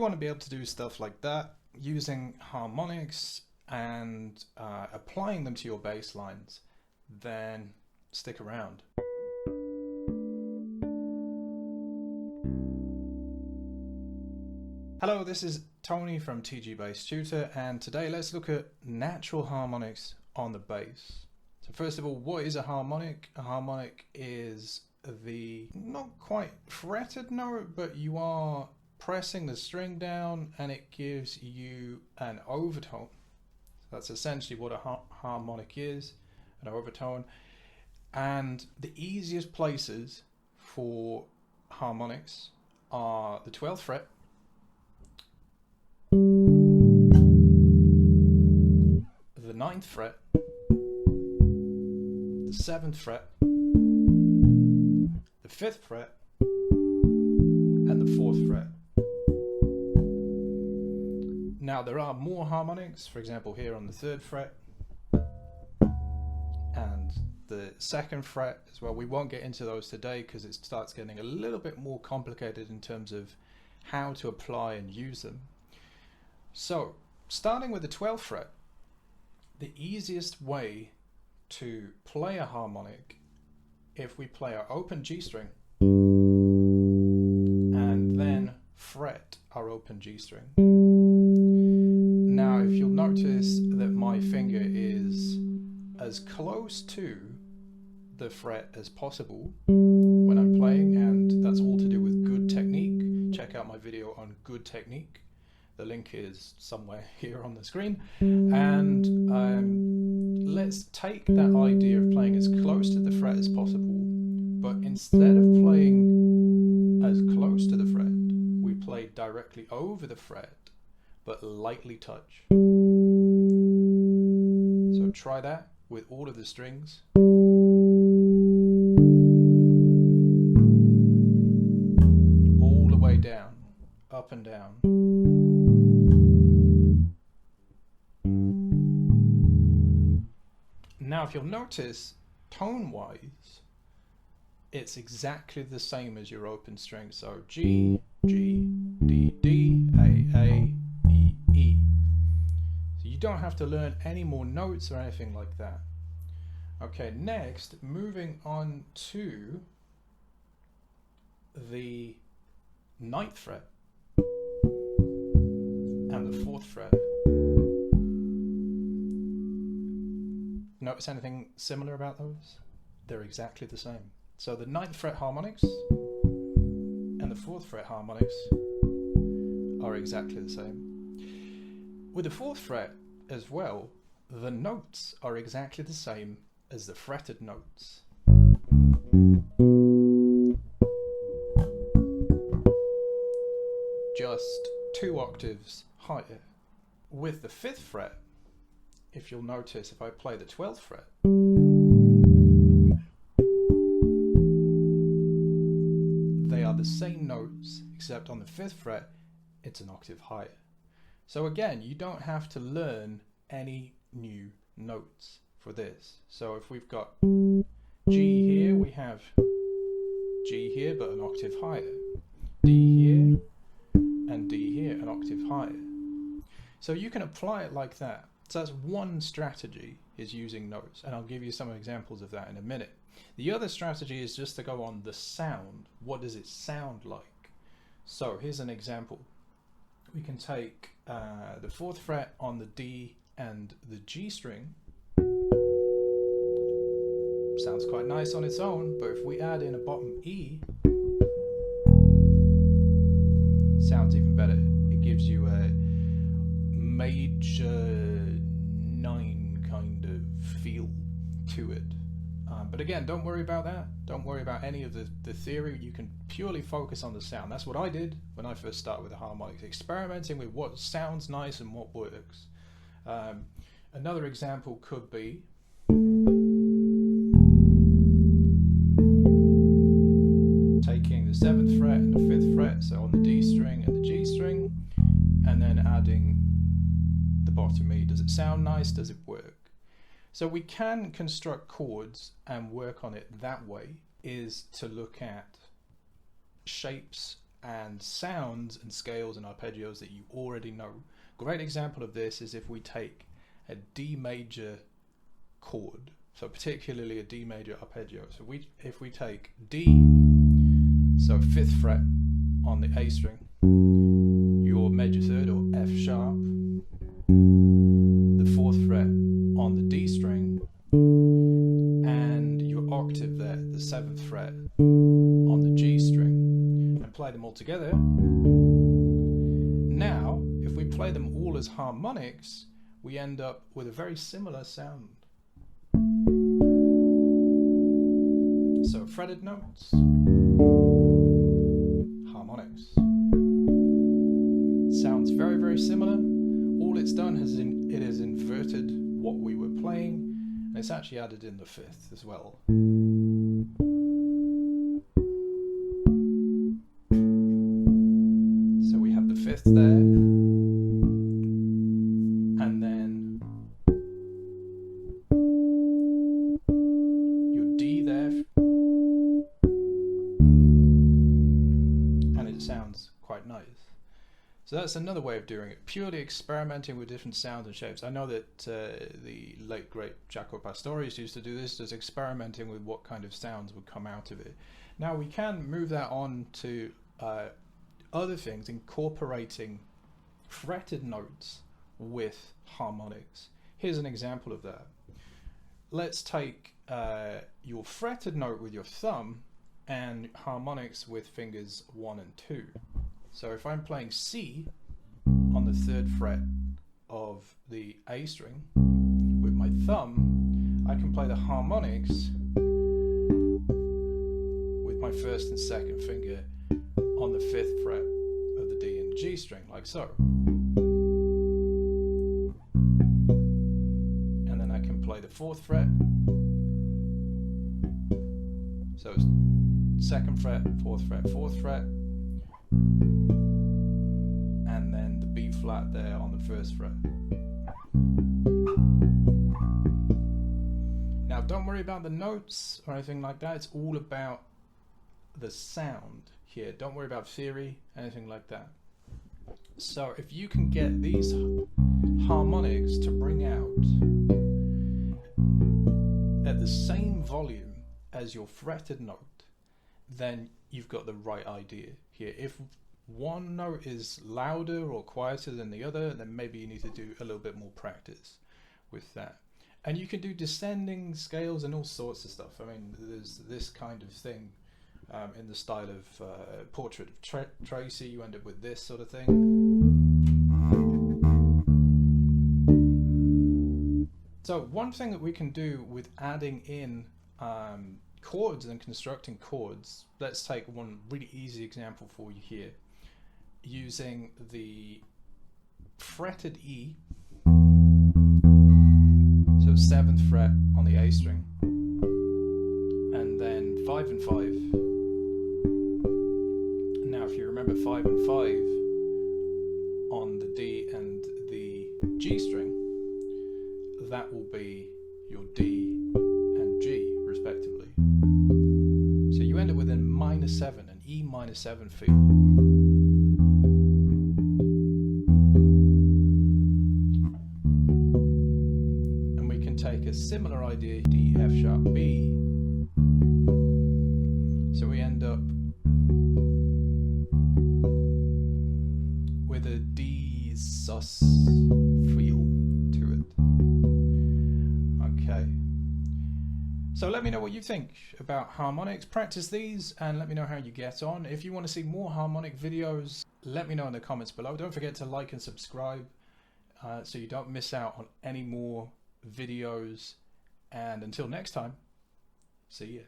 want to be able to do stuff like that using harmonics and applying them to your bass lines, then stick around. Hello, this is Tony from TG Bass Tutor, and today let's look at natural harmonics on the bass. So first of all, what is a harmonic? A harmonic is the not quite fretted note, but you are pressing the string down and it gives you an overtone. So that's essentially what a harmonic is, an overtone. And the easiest places for harmonics are the 12th fret, the 9th fret, the 7th fret, the 5th fret, and the 4th fret. Now there are more harmonics, for example here on the 3rd fret and the 2nd fret as well. We won't get into those today because it starts getting a little bit more complicated in terms of how to apply and use them. So starting with the 12th fret, the easiest way to play a harmonic, if we play our open G string and then fret our open G string. Now if you'll notice that my finger is as close to the fret as possible when I'm playing, and that's all to do with good technique. Check out my video on good technique. The link is somewhere here on the screen. And let's take that idea of playing as close to the fret as possible, but instead of playing as close to the fret, we play directly over the fret, but lightly touch. So try that with all of the strings. All the way down, up and down. Now if you'll notice, tone-wise, it's exactly the same as your open string. So G, G, D, D, A, E, E. So you don't have to learn any more notes or anything like that. Okay, next, moving on to the 9th fret and the 4th fret. Notice anything similar about those? They're exactly the same. So the 9th fret harmonics and the 4th fret harmonics are exactly the same. With the 4th fret as well, the notes are exactly the same as the fretted notes. Just 2 octaves higher. With the 5th fret, if you'll notice, if I play the 12th fret, they are the same notes, except on the 5th fret, it's an octave higher. So again, you don't have to learn any new notes for this. So if we've got G here, we have G here, but an octave higher. D here, and D here, an octave higher. So you can apply it like that. So that's one strategy, is using notes, and I'll give you some examples of that in a minute. The other strategy is just to go on the sound. What does it sound like? So here's an example. We can take the 4th fret on the D and the G string. Sounds quite nice on its own, but if we add in a bottom E, sounds even better. It gives you a major 9 kind of feel to it. But again, don't worry about that. Don't worry about any of the theory. You can purely focus on the sound. That's what I did when I first started with the harmonics, experimenting with what sounds nice and what works. Another example could be taking the 7th fret and the 5th fret, so on the D string and the G string, and then adding the bottom E. Does it sound nice? Does it work? So we can construct chords and work on it that way, is to look at shapes and sounds and scales and arpeggios that you already know. Great example of this is if we take a D major chord, so particularly a D major arpeggio. So if we take D, so 5th fret on the A string, your major third or F sharp, the 4th fret on the D string, and your octave there, the 7th fret on the G string, and play them all together. Now, if we play them all as harmonics, we end up with a very similar sound. So fretted notes, harmonics. Sounds very, very similar. All it's done is it has inverted what we were playing, and it's actually added in the 5th as well. So we have the 5th there, and then your D there, and it sounds quite nice. So that's another way of doing it, purely experimenting with different sounds and shapes. I know that the late great Jaco Pastorius used to do this, just experimenting with what kind of sounds would come out of it. Now we can move that on to other things, incorporating fretted notes with harmonics. Here's an example of that. Let's take your fretted note with your thumb and harmonics with fingers 1 and 2. So if I'm playing C on the 3rd fret of the A string with my thumb, I can play the harmonics with my 1st and 2nd finger on the 5th fret of the D and G string, like so. And then I can play the 4th fret. So 2nd fret, 4th fret, 4th fret. And then the B flat there on the 1st fret. Now don't worry about the notes or anything like that, it's all about the sound here. Don't worry about theory, anything like that. So if you can get these harmonics to bring out at the same volume as your fretted note, then you've got the right idea here. If one note is louder or quieter than the other, then maybe you need to do a little bit more practice with that. And you can do descending scales and all sorts of stuff. I mean, there's this kind of thing in the style of Portrait of Tracy. You end up with this sort of thing. So one thing that we can do with adding in chords and constructing chords, let's take one really easy example for you here, using the fretted E, so 7th fret on the A string, and then 5 and 5. Now if you remember 5 and 5 on the D and the G string, that will be your D and G respectively. So you end up with a -7, an E -7 feel. And we can take a similar idea, D, F sharp, B. So we end up with a D sus feel to it. Okay. So let me know what you think about harmonics. Practice these and let me know how you get on. If you want to see more harmonic videos, let me know in the comments below. Don't forget to like and subscribe so you don't miss out on any more videos. And until next time, see ya.